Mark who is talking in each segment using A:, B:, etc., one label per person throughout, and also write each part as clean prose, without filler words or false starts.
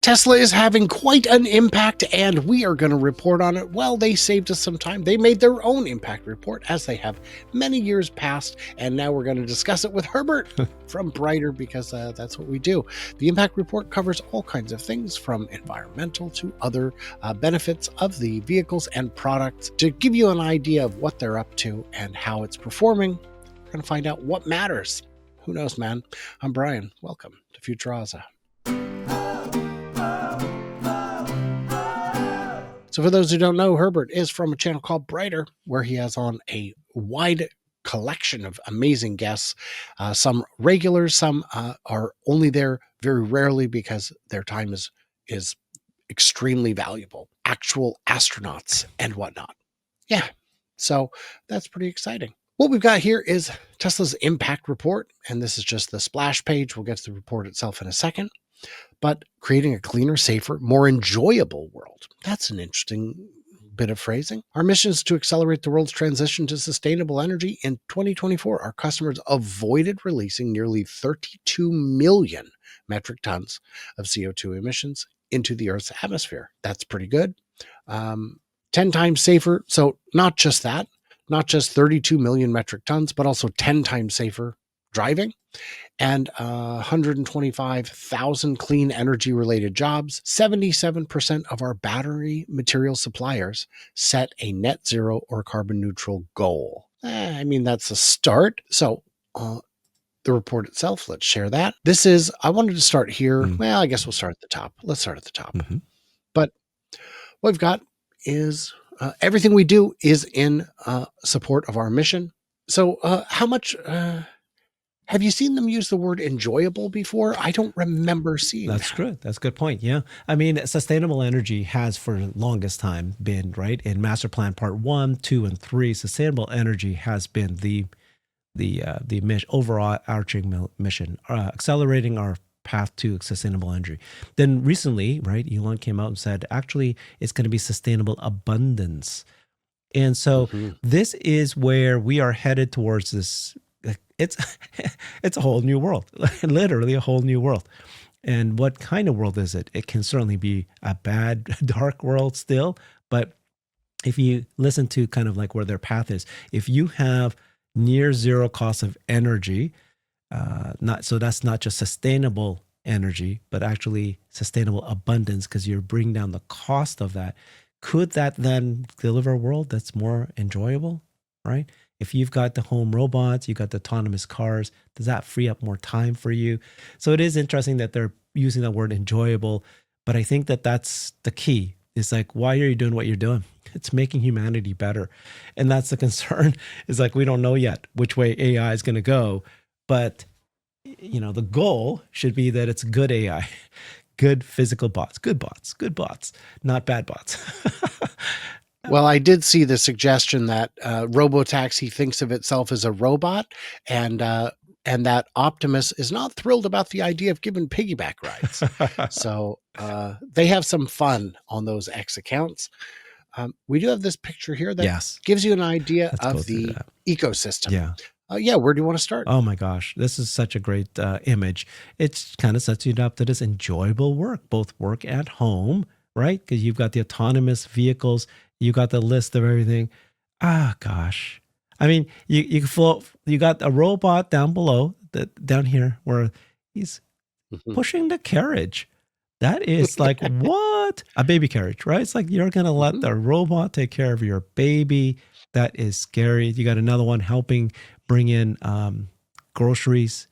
A: Tesla is having quite an impact, and we are going to report on it. Well, they saved us some time. They made their own impact report, as they have many years past, and now we're going to discuss it with Herbert from Brighter, because that's what we do. The impact report covers all kinds of things, from environmental to other benefits of the vehicles and products, to give you an idea of what they're up to and how it's performing. We're going to find out what matters. Who knows, man? I'm Brian. Welcome to Futuraza. So for those who don't know, Herbert is from a channel called Brighter, where he has on a wide collection of amazing guests. Some regulars, some are only there very rarely because their time is extremely valuable. Actual astronauts and whatnot. Yeah, so that's pretty exciting. What we've got here is Tesla's impact report, and this is just the splash page. We'll get to the report itself in a second. But creating a cleaner, safer, more enjoyable world. That's an interesting bit of phrasing. Our mission is to accelerate the world's transition to sustainable energy. In 2024, our customers avoided releasing nearly 32 million metric tons of CO2 emissions into the Earth's atmosphere. That's pretty good. 10 times safer. So not just that, not just 32 million metric tons, but also 10 times safer driving. And 125,000 clean energy related jobs. 77% of our battery material suppliers set a net zero or carbon neutral goal. I mean, that's a start. So the report itself, let's share that. I wanted to start here. Well, I guess we'll start at the top. Let's start at the top. But what we've got is everything we do is in support of our mission. So how much... have you seen them use the word enjoyable before? I don't remember seeing that.
B: That's good. That's a good point. Yeah. I mean, sustainable energy has for the longest time been, right, in Master Plan Part 1, 2, and 3, sustainable energy has been the overarching mission, accelerating our path to sustainable energy. Then recently, right, Elon came out and said, actually, it's going to be sustainable abundance. And so this is where we are headed towards this. It's a whole new world, literally a whole new world. And what kind of world is it? It can certainly be a bad, dark world still. But if you listen to kind of like where their path is, if you have near zero cost of energy, so that's not just sustainable energy, but actually sustainable abundance, because you're bringing down the cost of that. Could that then deliver a world that's more enjoyable, right? If you've got the home robots, you've got the autonomous cars, does that free up more time for you? So it is interesting that they're using the word enjoyable, but I think that that's the key. It's like, why are you doing what you're doing? It's making humanity better. And that's the concern, is like, we don't know yet which way AI is going to go, but the goal should be that it's good AI, good physical bots, not bad bots.
A: Well, I did see the suggestion that Robotaxi thinks of itself as a robot, and that Optimus is not thrilled about the idea of giving piggyback rides. So they have some fun on those X accounts. We do have this picture here that gives you an idea of the ecosystem. Yeah. Where do you want to start?
B: Oh my gosh, this is such a great image. It kind of sets you up that it's enjoyable work, both work at home, right? Because you've got the autonomous vehicles. You got the list of everything. Gosh. I mean, you got a robot down below, down here, where he's pushing the carriage. That is like, what? A baby carriage, right? It's like, you're going to let the robot take care of your baby. That is scary. You got another one helping bring in groceries.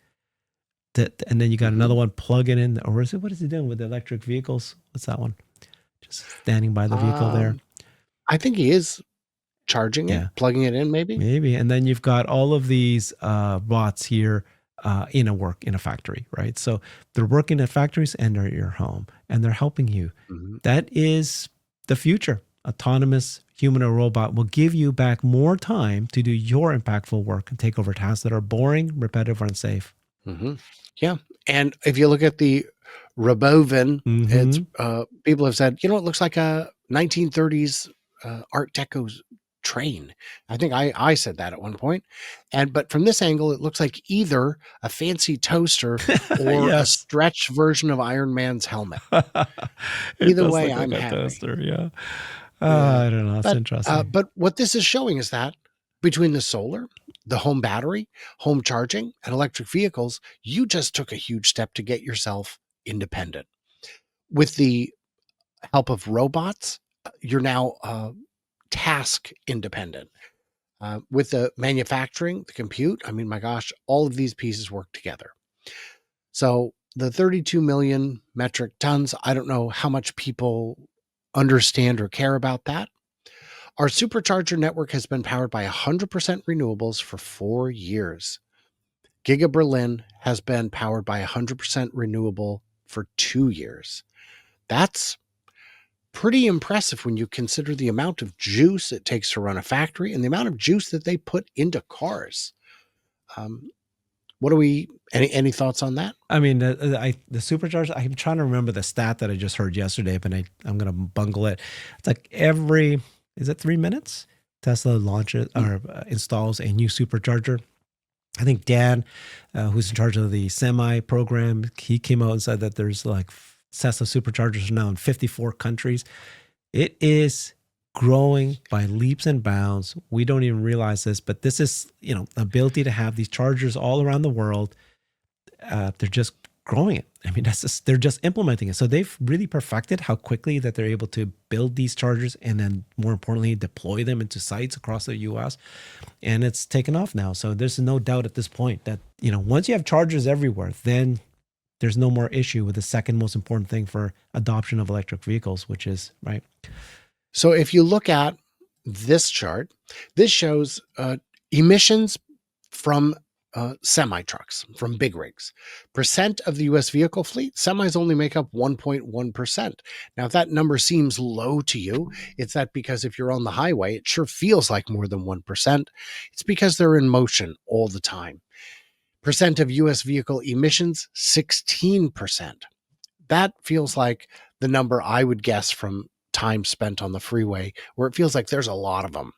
B: And then you got another one plugging in. Or what is he doing with the electric vehicles? What's that one? Just standing by the vehicle there.
A: I think he is charging it, plugging it in, maybe.
B: Maybe. And then you've got all of these bots here in a factory, right? So they're working at factories and they're at your home and they're helping you. That is the future. Autonomous human or robot will give you back more time to do your impactful work and take over tasks that are boring, repetitive, or unsafe.
A: Yeah. And if you look at the Robovan, it's people have said, it looks like a 1930s Art Deco train. I think I said that at one point. But from this angle, it looks like either a fancy toaster or a
B: Yes.
A: stretched version of Iron Man's helmet.
B: It
A: Either
B: does
A: way,
B: look like
A: I'm
B: a
A: happy.
B: toaster. Yeah.
A: Yeah.
B: I don't know. It's interesting.
A: But what this is showing is that between the solar, the home battery, home charging, and electric vehicles, you just took a huge step to get yourself independent. With the help of robots, you're now task independent. With the manufacturing, the compute, I mean, my gosh, all of these pieces work together. So the 32 million metric tons, I don't know how much people understand or care about that. Our supercharger network has been powered by 100% renewables for 4 years. Giga Berlin has been powered by 100% renewable for 2 years. That's pretty impressive when you consider the amount of juice it takes to run a factory and the amount of juice that they put into cars. Um, what do we? Any thoughts on that?
B: I mean, the supercharged. I'm trying to remember the stat that I just heard yesterday, but I'm gonna bungle it. It's like every is it 3 minutes Tesla launches or installs a new supercharger. I think Dan, who's in charge of the semi program, he came out and said that there's like Tesla superchargers now in 54 countries. It is growing by leaps and bounds. We don't even realize this, but this is, ability to have these chargers all around the world. They're just growing it. I mean, they're just implementing it. So they've really perfected how quickly that they're able to build these chargers and then more importantly, deploy them into sites across the US. And it's taken off now. So there's no doubt at this point that, once you have chargers everywhere, then there's no more issue with the second most important thing for adoption of electric vehicles, which is right.
A: So if you look at this chart, this shows emissions from semi trucks, from big rigs. Percent of the US vehicle fleet, semis only make up 1.1%. Now, if that number seems low to you, it's that because if you're on the highway, it sure feels like more than 1%. It's because they're in motion all the time. Percent of US vehicle emissions, 16%. That feels like the number I would guess from time spent on the freeway, where it feels like there's a lot of them.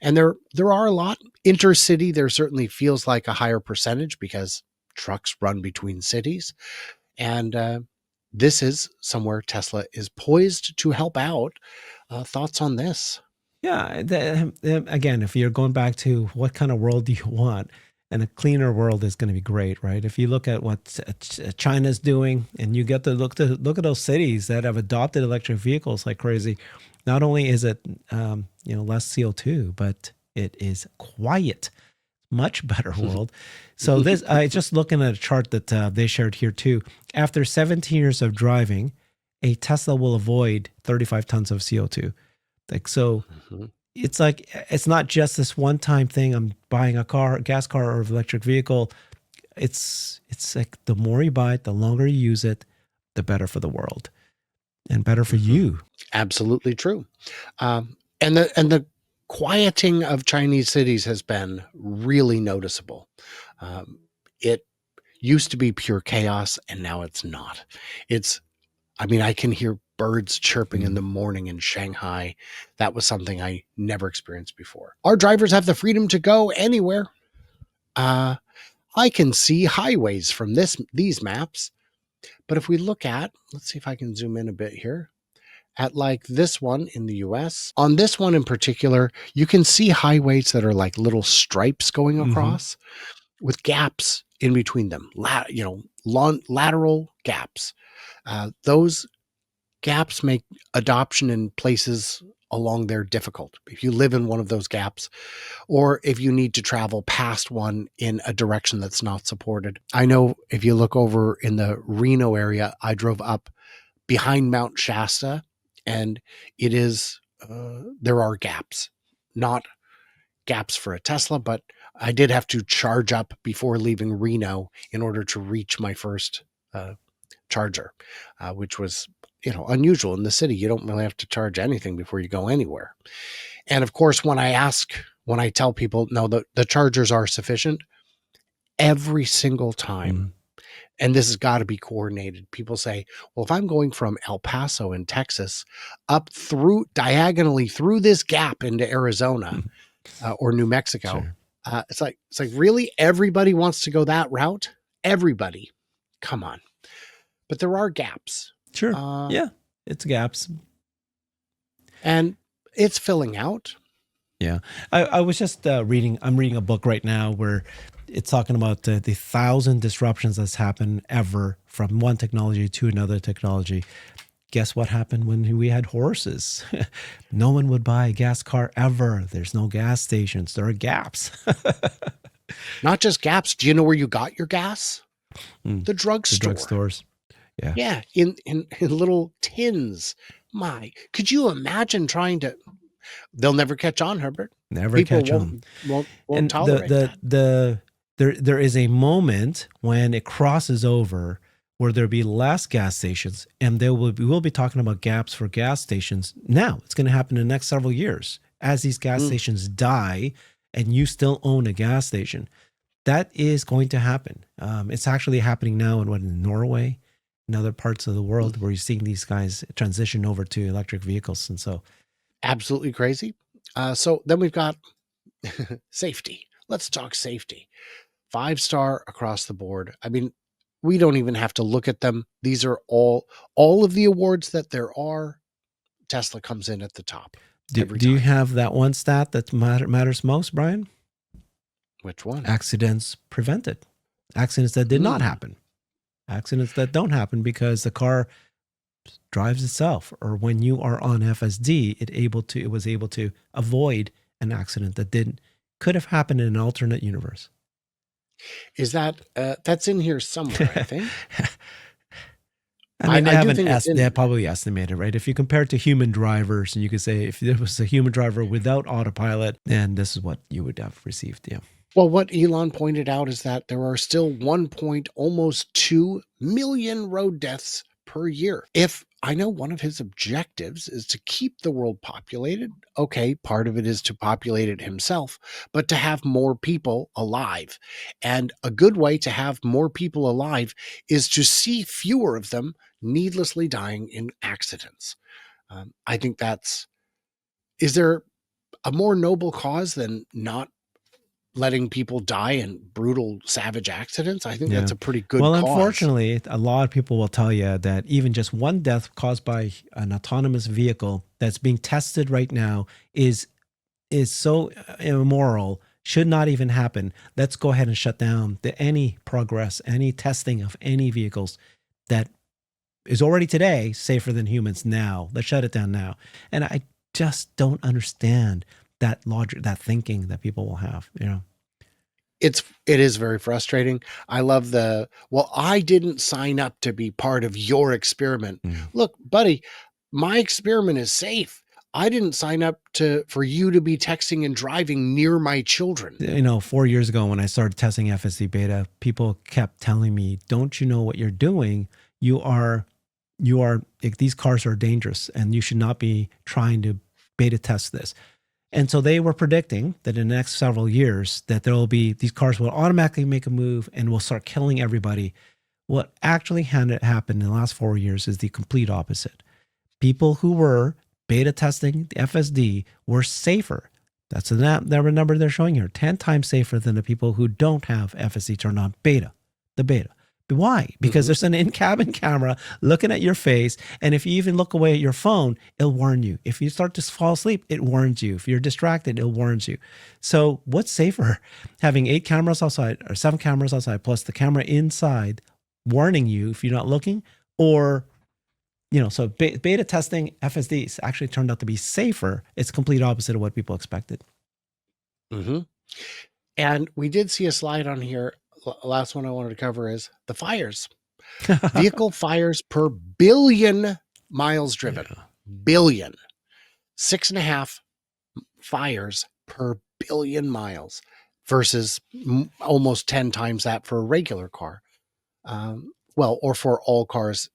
A: And there are a lot. Intercity, there certainly feels like a higher percentage because trucks run between cities. And this is somewhere Tesla is poised to help out. Thoughts on this?
B: Yeah. Again, if you're going back to what kind of world do you want, and a cleaner world is going to be great, right? If you look at what China's doing, and you get to look at those cities that have adopted electric vehicles like crazy, not only is it less CO2, but it is quiet, much better world. So this, I just looking at a chart that they shared here too. After 17 years of driving, a Tesla will avoid 35 tons of CO2. Like so.
A: Mm-hmm.
B: It's like it's not just this one-time thing. I'm buying a gas car, or electric vehicle. It's like the more you buy it, the longer you use it, the better for the world and better for you.
A: Absolutely true. And the quieting of Chinese cities has been really noticeable. It used to be pure chaos, and now it's not. I can hear birds chirping in the morning in Shanghai. That was something I never experienced before. Our drivers have the freedom to go anywhere. I can see highways from these maps. But if we look at, let's see if I can zoom in a bit here, at like this one in the US, on this one in particular, you can see highways that are like little stripes going across with gaps in between them, lateral gaps. Those gaps make adoption in places along there difficult. If you live in one of those gaps, or if you need to travel past one in a direction that's not supported. I know if you look over in the Reno area, I drove up behind Mount Shasta, and it is, there are gaps, not gaps for a Tesla, but I did have to charge up before leaving Reno in order to reach my first charger, which was unusual in the city. You don't really have to charge anything before you go anywhere. And of course, when I tell people no, the chargers are sufficient, every single time and this has got to be coordinated. People say, well, if I'm going from El Paso in Texas up through diagonally through this gap into Arizona or New Mexico,
B: Sure.
A: it's like really everybody wants to go that route. Everybody, come on. But there are gaps,
B: Sure.
A: uh,
B: Yeah. It's gaps.
A: and it's filling out.
B: Yeah. I was just I'm reading a book right now where it's talking about the 1,000 disruptions that's happened ever from one technology to another technology. Guess what happened when we had horses? No one would buy a gas car ever. There's no gas stations. There are gaps.
A: Not just gaps. Do you know where you got your gas?
B: Mm,
A: The
B: the
A: drugstore.
B: drugstores. Yeah.
A: Yeah, in little tins. My, could you imagine trying to? They'll never catch on, Herbert.
B: Never
A: People
B: catch on.
A: won't
B: And
A: tolerate that.
B: there is a moment when it crosses over where there'll be less gas stations, and we will be talking about gaps for gas stations. Now it's going to happen in the next several years as these gas
A: Mm,
B: stations die, and you still own a gas station. That is going to happen. It's actually happening now in Norway, in other parts of the
A: mm.
B: world, where you're seeing these guys transition over to electric vehicles, and so
A: Absolutely crazy. So then we've got safety. Let's talk safety. 5-star across the board. I mean, we don't even have to look at them. These are all of the awards that there are. Tesla comes in at the top every
B: do you
A: time.
B: have that one stat that matters most, Brian?
A: Which one?
B: Accidents prevented, accidents that did not
A: Mm.
B: happen, accidents that don't happen because the car drives itself, or when you are on FSD, it was able to avoid an accident that didn't could have happened in an alternate universe.
A: Is that that's in here somewhere? I think.
B: I mean,
A: I do think it's
B: they
A: in
B: have
A: here.
B: probably estimated, right? If you compare it to human drivers, and you could say if there was a human driver without autopilot, then this is what you would have received. Yeah.
A: Well, what Elon pointed out is that there are still 1.2 million road deaths per year. If I know one of his objectives is to keep the world populated, okay, part of it is to populate it himself, but to have more people alive. And a good way to have more people alive is to see fewer of them needlessly dying in accidents. I think is there a more noble cause than not letting people die in brutal, savage accidents? I think
B: Yeah.
A: that's a pretty good
B: Well,
A: cause.
B: unfortunately, a lot of people will tell you that even just one death caused by an autonomous vehicle that's being tested right now is so immoral, should not even happen. Let's go ahead and shut down any progress, any testing of any vehicles that is already today safer than humans now. Let's shut it down now. And I just don't understand that logic, that thinking that people will have, you know.
A: It is very frustrating. I love well, I didn't sign up to be part of your experiment.
B: Mm.
A: Look, buddy, my experiment is safe. I didn't sign up for you to be texting and driving near my children.
B: You know, 4 years ago when I started testing FSD beta, people kept telling me, "Don't you know what you're doing? You are, like, these cars are dangerous, and you should not be trying to beta test this." And so they were predicting that in the next several years that there will be these cars will automatically make a move and will start killing everybody. What actually had happened in the last 4 years is the complete opposite. People who were beta testing the FSD were safer. That's the number they're showing here, 10 times safer than the people who don't have FSD turned on the beta. But why? Because
A: Mhm.
B: there's an in-cabin camera looking at your face. And if you even look away at your phone, it'll warn you. If you start to fall asleep, it warns you. If you're distracted, it warns you. So what's safer? Having 8 cameras outside or 7 cameras outside, plus the camera inside warning you if you're not looking, or so beta testing FSDs actually turned out to be safer. It's complete opposite of what people expected.
A: Mhm. And we did see a slide on here. Last one I wanted to cover is the fires. Vehicle fires per billion miles driven.
B: Yeah.
A: Billion. 6.5 fires per billion miles versus almost 10 times that for a regular car. Or for all cars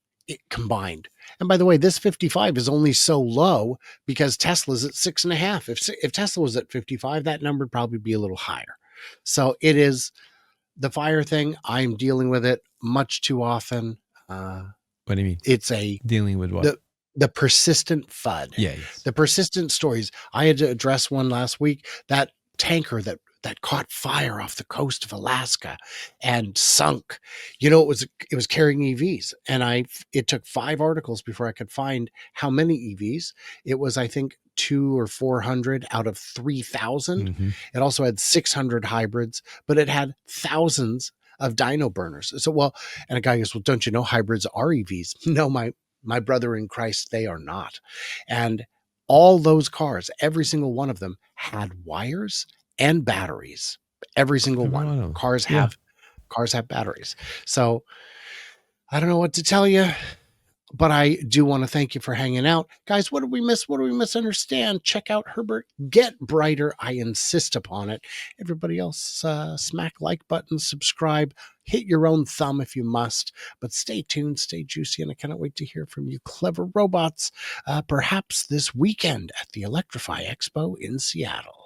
A: combined. And by the way, this 55 is only so low because Tesla's at 6.5. If Tesla was at 55, that number would probably be a little higher. So it is the fire thing. I'm dealing with it. much too often. Uh,
B: What do you mean?
A: it's a
B: Dealing with what?
A: the the persistent FUD,
B: Yeah, yes.
A: the persistent stories. I had to address one last week. That tanker that caught fire off the coast of Alaska and sunk. It was carrying EVs, and it took 5 articles before I could find how many EVs. It was, I think, 200 or 400 out of 3,000.
B: Mm-hmm.
A: It also had 600 hybrids, but it had thousands of dyno burners. So, well, and a guy goes, "Well, don't you know hybrids are EVs?" No, my brother in Christ, they are not. And all those cars, every single one of them had wires and batteries. Every single
B: Every
A: one.
B: one of them.
A: Cars
B: Yeah.
A: have cars have batteries. So I don't know what to tell you, but I do want to thank you for hanging out. Guys, what did we miss? What do we misunderstand? Check out Herbert Get Brighter. I insist upon it. Everybody else, smack like button, subscribe, hit your own thumb if you must. But stay tuned, stay juicy, and I cannot wait to hear from you, clever robots, perhaps this weekend at the Electrify Expo in Seattle.